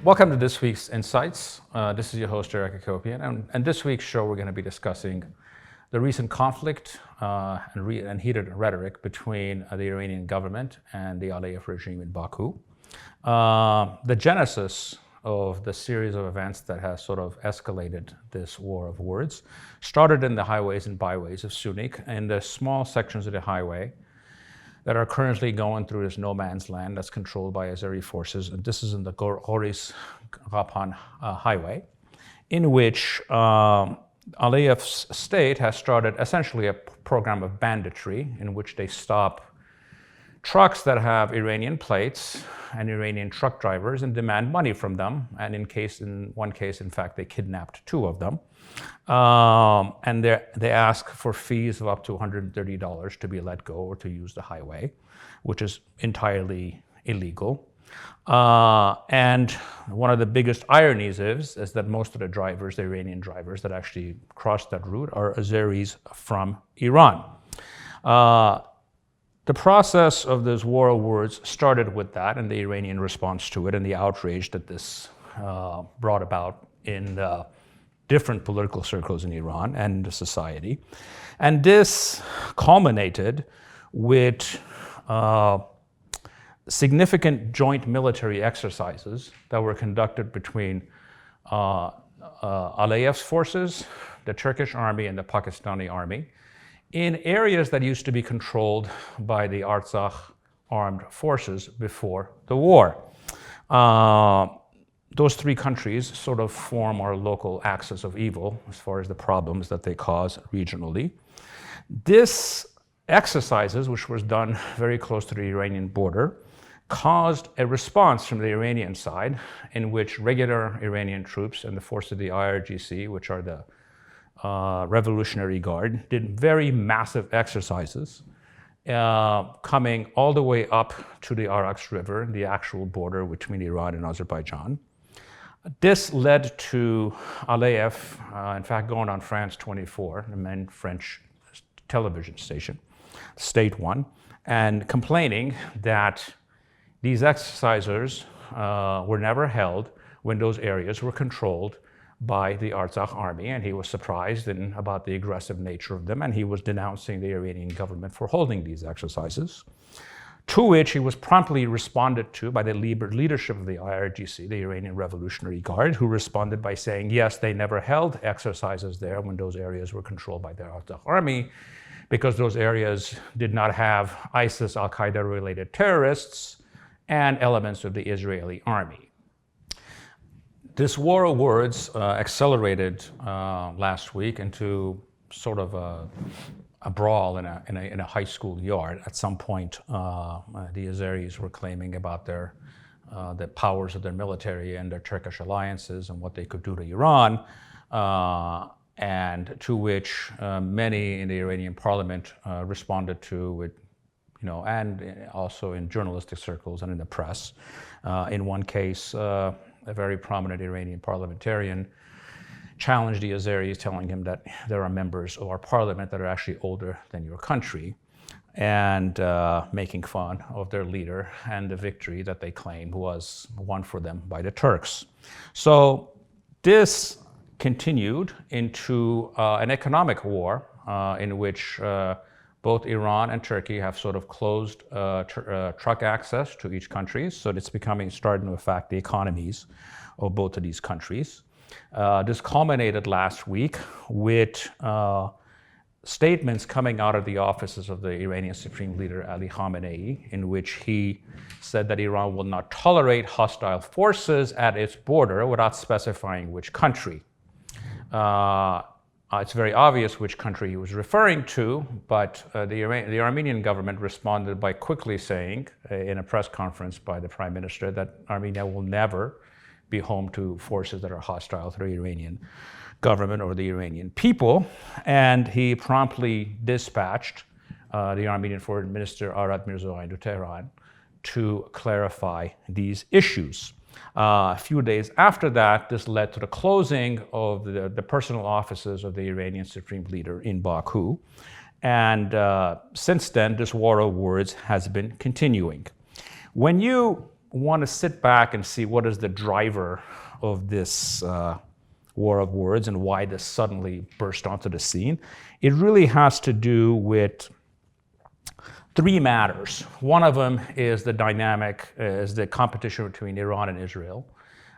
Welcome to this week's Insights. This is your host, Eric Hacopian, and this week's show we're going to be discussing the recent conflict and heated rhetoric between the Iranian government and the Aliyev regime in Baku. The genesis of the series of events that has sort of escalated this war of words started in the highways and byways of Sunik, in the small sections of the highway that are currently going through this no man's land that's controlled by Azeri forces. And this is in the Goris-Ghapan highway, in which Aliyev's state has started essentially a program of banditry in which they stop trucks that have Iranian plates and Iranian truck drivers and demand money from them. And in one case, in fact, they kidnapped two of them. And they ask for fees of up to $130 to be let go or to use the highway, which is entirely illegal. And one of the biggest ironies is that most of the drivers, the Iranian drivers that actually cross that route, are Azeris from Iran. The process of this war of words started with that and the Iranian response to it and the outrage that this brought about in different political circles in Iran and the society. And this culminated with significant joint military exercises that were conducted between Aliyev's forces, the Turkish army, and the Pakistani army in areas that used to be controlled by the Artsakh armed forces before the war. Those three countries sort of form our local axis of evil as far as the problems that they cause regionally. This exercises, which was done very close to the Iranian border, caused a response from the Iranian side in which regular Iranian troops and the force of the IRGC, which are the Revolutionary Guard, did very massive exercises coming all the way up to the Araks River, the actual border between Iran and Azerbaijan. This led to Aliyev, in fact, going on France 24, the main French television station, State One, and complaining that these exercises were never held when those areas were controlled by the Artsakh army, and he was surprised about the aggressive nature of them, and he was denouncing the Iranian government for holding these exercises, to which he was promptly responded to by the leadership of the IRGC, the Iranian Revolutionary Guard, who responded by saying, yes, they never held exercises there when those areas were controlled by the Artsakh army, because those areas did not have ISIS, Al-Qaeda-related terrorists and elements of the Israeli army. This war of words accelerated last week into sort of a brawl in a high school yard. At some point, the Azeris were claiming about the powers of their military and their Turkish alliances and what they could do to Iran, and to which many in the Iranian parliament responded to with, and also in journalistic circles and in the press. In one case, a very prominent Iranian parliamentarian challenged the Azeris, telling him that there are members of our parliament that are actually older than your country, and making fun of their leader and the victory that they claimed was won for them by the Turks. So this continued into an economic war in which both Iran and Turkey have sort of closed truck access to each country, so it's starting to affect the economies of both of these countries. This culminated last week with statements coming out of the offices of the Iranian Supreme Leader Ali Khamenei, in which he said that Iran will not tolerate hostile forces at its border without specifying which country. It's very obvious which country he was referring to, but the Armenian government responded by quickly saying in a press conference by the Prime Minister that Armenia will never be home to forces that are hostile to the Iranian government or the Iranian people. And he promptly dispatched the Armenian Foreign Minister Arad Mirzoyan to Tehran to clarify these issues. A few days after that, this led to the closing of the personal offices of the Iranian Supreme Leader in Baku. And since then, this war of words has been continuing. When you want to sit back and see what is the driver of this war of words and why this suddenly burst onto the scene, it really has to do with three matters. One of them is the competition between Iran and Israel.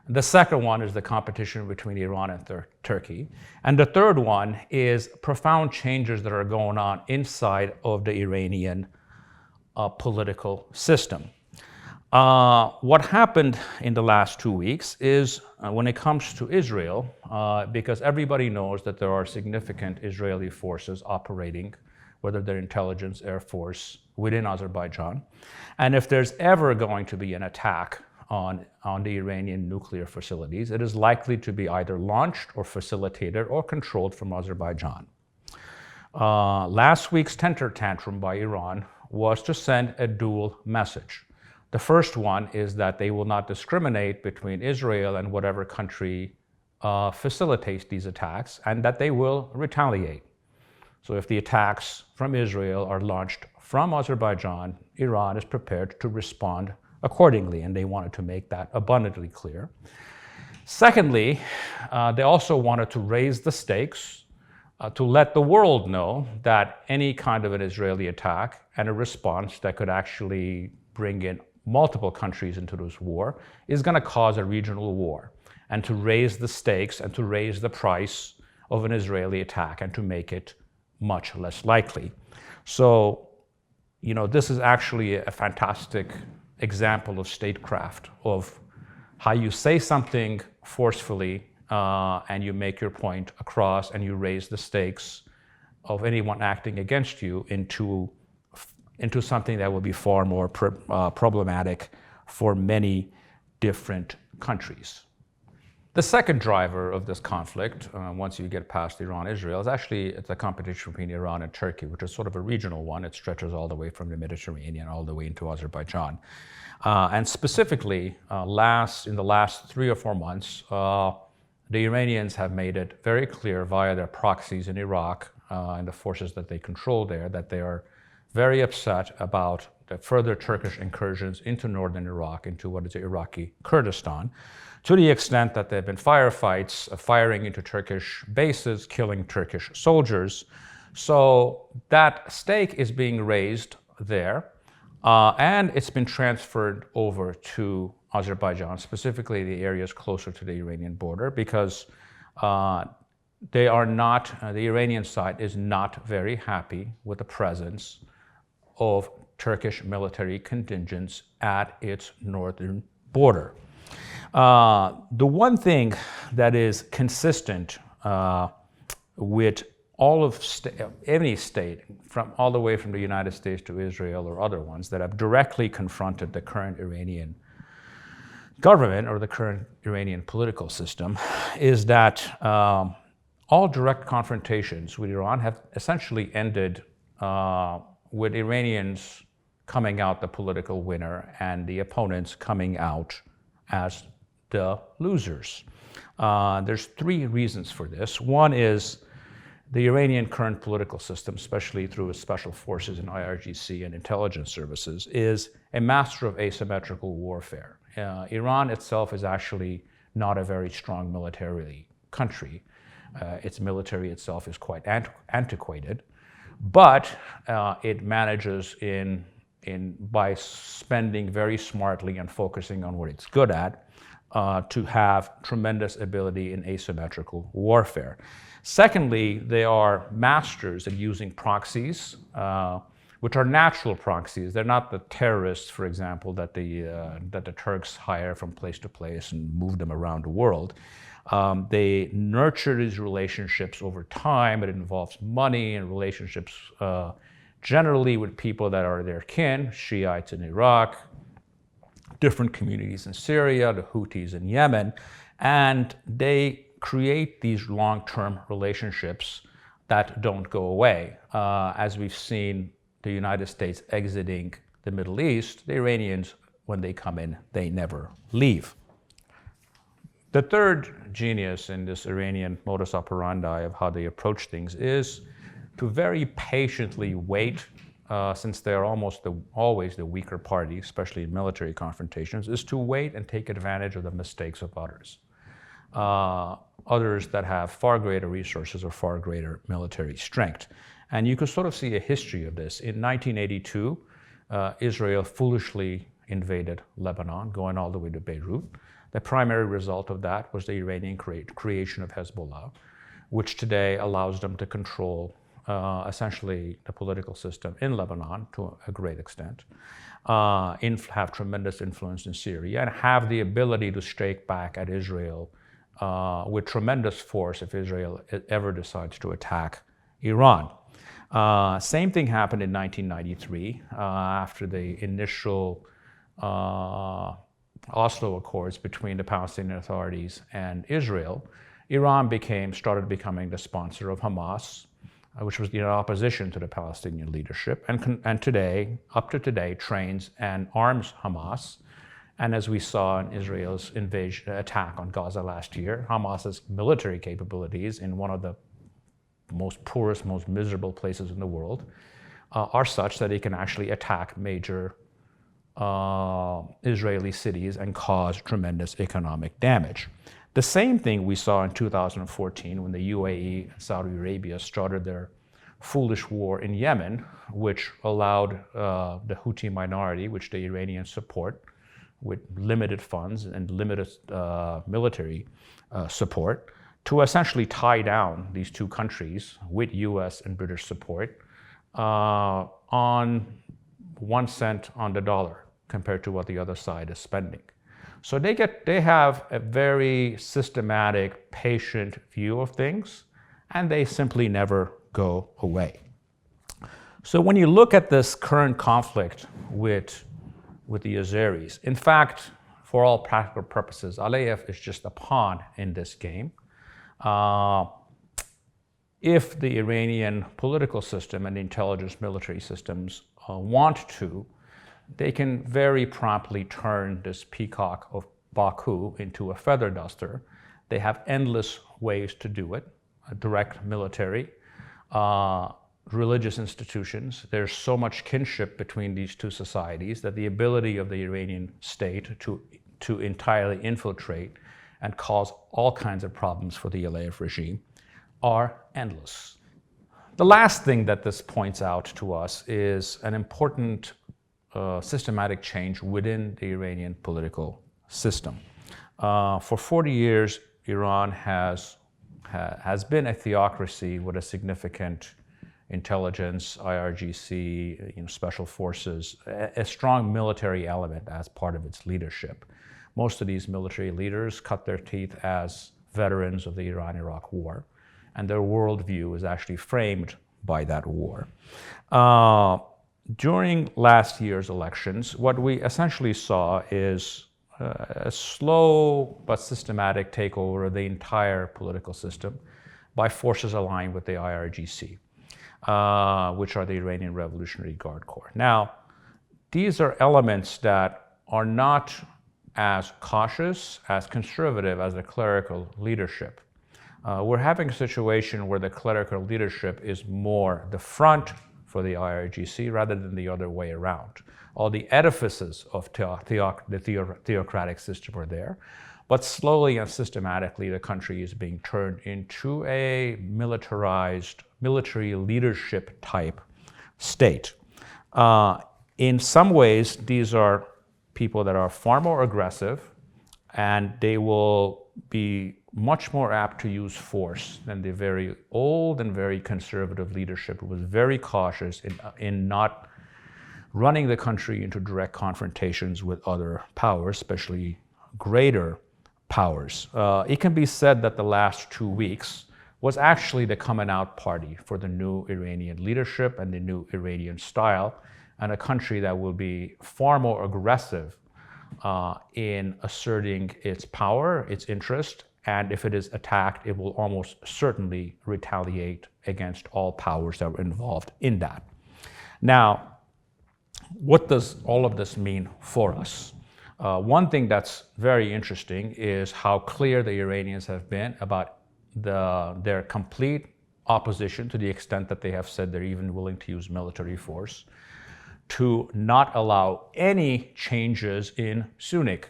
The second one is the competition between Iran and Turkey. And the third one is profound changes that are going on inside of the Iranian political system. What happened in the last 2 weeks is when it comes to Israel, because everybody knows that there are significant Israeli forces operating, whether they're intelligence, air force, within Azerbaijan. And if there's ever going to be an attack on the Iranian nuclear facilities, it is likely to be either launched or facilitated or controlled from Azerbaijan. Last week's temper tantrum by Iran was to send a dual message. The first one is that they will not discriminate between Israel and whatever country facilitates these attacks, and that they will retaliate. So if the attacks from Israel are launched from Azerbaijan, Iran is prepared to respond accordingly, and they wanted to make that abundantly clear. Secondly, they also wanted to raise the stakes to let the world know that any kind of an Israeli attack and a response that could actually bring in multiple countries into this war is going to cause a regional war, and to raise the stakes and to raise the price of an Israeli attack and to make it much less likely. So, this is actually a fantastic example of statecraft, of how you say something forcefully and you make your point across and you raise the stakes of anyone acting against you into something that will be far more problematic for many different countries. The second driver of this conflict, once you get past Iran-Israel, is actually it's a competition between Iran and Turkey, which is sort of a regional one. It stretches all the way from the Mediterranean all the way into Azerbaijan. And specifically, in the last 3 or 4 months, the Iranians have made it very clear via their proxies in Iraq and the forces that they control there that they are very upset about the further Turkish incursions into northern Iraq, into what is Iraqi Kurdistan, to the extent that there have been firefights, firing into Turkish bases, killing Turkish soldiers. So that stake is being raised there, and it's been transferred over to Azerbaijan, specifically the areas closer to the Iranian border, because the Iranian side is not very happy with the presence of Turkish military contingents at its northern border. The one thing that is consistent with all of any state, from all the way from the United States to Israel or other ones that have directly confronted the current Iranian government or the current Iranian political system, is that all direct confrontations with Iran have essentially ended with Iranians coming out the political winner and the opponents coming out as the losers. There's 3 reasons for this. One is the Iranian current political system, especially through its special forces and IRGC and intelligence services, is a master of asymmetrical warfare. Iran itself is actually not a very strong military country. Its military itself is quite antiquated, but it manages by spending very smartly and focusing on what it's good at, to have tremendous ability in asymmetrical warfare. Secondly, they are masters at using proxies, which are natural proxies. They're not the terrorists, for example, that the Turks hire from place to place and move them around the world. They nurture these relationships over time. It involves money and relationships generally with people that are their kin, Shiites in Iraq, different communities in Syria, the Houthis in Yemen, and they create these long-term relationships that don't go away. As we've seen the United States exiting the Middle East, the Iranians, when they come in, they never leave. The third genius in this Iranian modus operandi of how they approach things is to very patiently wait since they are always the weaker party, especially in military confrontations, is to wait and take advantage of the mistakes of others. Others that have far greater resources or far greater military strength. And you can sort of see a history of this. In 1982, Israel foolishly invaded Lebanon, going all the way to Beirut. The primary result of that was the Iranian creation of Hezbollah, which today allows them to control essentially the political system in Lebanon to a great extent, have tremendous influence in Syria, and have the ability to strike back at Israel with tremendous force if Israel ever decides to attack Iran. Same thing happened in 1993 after the initial Oslo Accords between the Palestinian Authorities and Israel. Iran started becoming the sponsor of Hamas, which was in opposition to the Palestinian leadership, and today, up to today, trains and arms Hamas. And as we saw in Israel's attack on Gaza last year, Hamas's military capabilities in one of the most poorest, most miserable places in the world are such that it can actually attack major Israeli cities and cause tremendous economic damage. The same thing we saw in 2014 when the UAE and Saudi Arabia started their foolish war in Yemen, which allowed the Houthi minority, which the Iranians support, with limited funds and limited military support, to essentially tie down these two countries with US and British support on 1 cent on the dollar compared to what the other side is spending. So they have a very systematic, patient view of things, and they simply never go away. So when you look at this current conflict with the Azeris, in fact, for all practical purposes, Aliyev is just a pawn in this game. If the Iranian political system and intelligence military systems want to, they can very promptly turn this peacock of Baku into a feather duster. They have endless ways to do it, direct military, religious institutions. There's so much kinship between these two societies that the ability of the Iranian state to entirely infiltrate and cause all kinds of problems for the Aliyev regime are endless. The last thing that this points out to us is an important systematic change within the Iranian political system. For 40 years, Iran has been a theocracy with a significant intelligence, IRGC, special forces, a strong military element as part of its leadership. Most of these military leaders cut their teeth as veterans of the Iran-Iraq War, and their worldview is actually framed by that war. During last year's elections, what we essentially saw is a slow but systematic takeover of the entire political system by forces aligned with the IRGC, which are the Iranian Revolutionary Guard Corps. Now, these are elements that are not as cautious, as conservative as the clerical leadership. We're having a situation where the clerical leadership is more the front for the IRGC rather than the other way around. All the edifices of the theocratic system are there, but slowly and systematically the country is being turned into a militarized, military leadership type state. In some ways, these are people that are far more aggressive, and they will be much more apt to use force than the very old and very conservative leadership who was very cautious in not running the country into direct confrontations with other powers, especially greater powers. It can be said that the last 2 weeks was actually the coming out party for the new Iranian leadership and the new Iranian style, and a country that will be far more aggressive in asserting its power, its interest, and if it is attacked, it will almost certainly retaliate against all powers that were involved in that. Now, what does all of this mean for us? One thing that's very interesting is how clear the Iranians have been about their complete opposition, to the extent that they have said they're even willing to use military force, to not allow any changes in Sunni.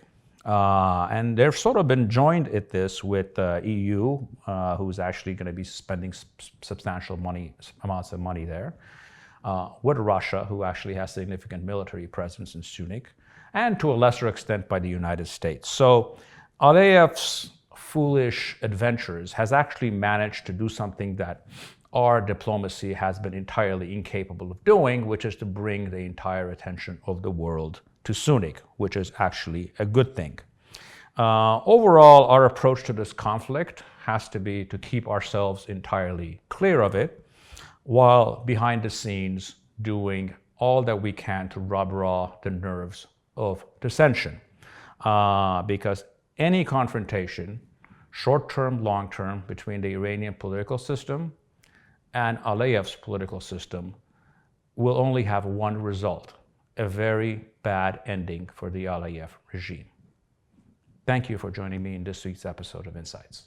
And they've sort of been joined at this with EU, who's actually going to be spending substantial amounts of money there, with Russia, who actually has significant military presence in Sunni, and to a lesser extent by the United States. So Aliyev's foolish adventures has actually managed to do something that our diplomacy has been entirely incapable of doing, which is to bring the entire attention of the world to Sunni, which is actually a good thing. Overall, our approach to this conflict has to be to keep ourselves entirely clear of it, while behind the scenes doing all that we can to rub raw the nerves of dissension. Because any confrontation, short-term, long-term, between the Iranian political system and Aliyev's political system will only have one result: a very bad ending for the Aliyev regime. Thank you for joining me in this week's episode of Insights.